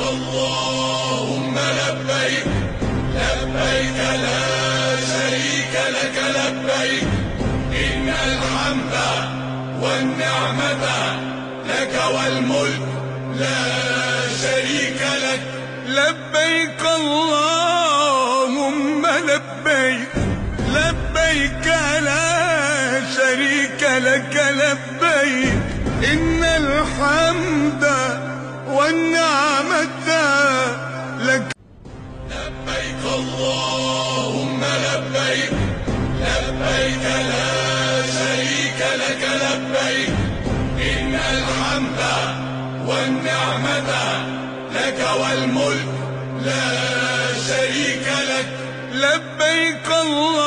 اللهم لبيك لبيك لا شريك لك لبيك إن الحمد والنعمة لك والملك لا شريك لك لبيك اللهم لبيك لبيك لا شريك لك لبيك إن الحمد والنعمة لك لبيك اللهم لبيك لبيك لا شريك لك لبيك إن الحمد والنعمة لك والملك لا شريك لك لبيك الله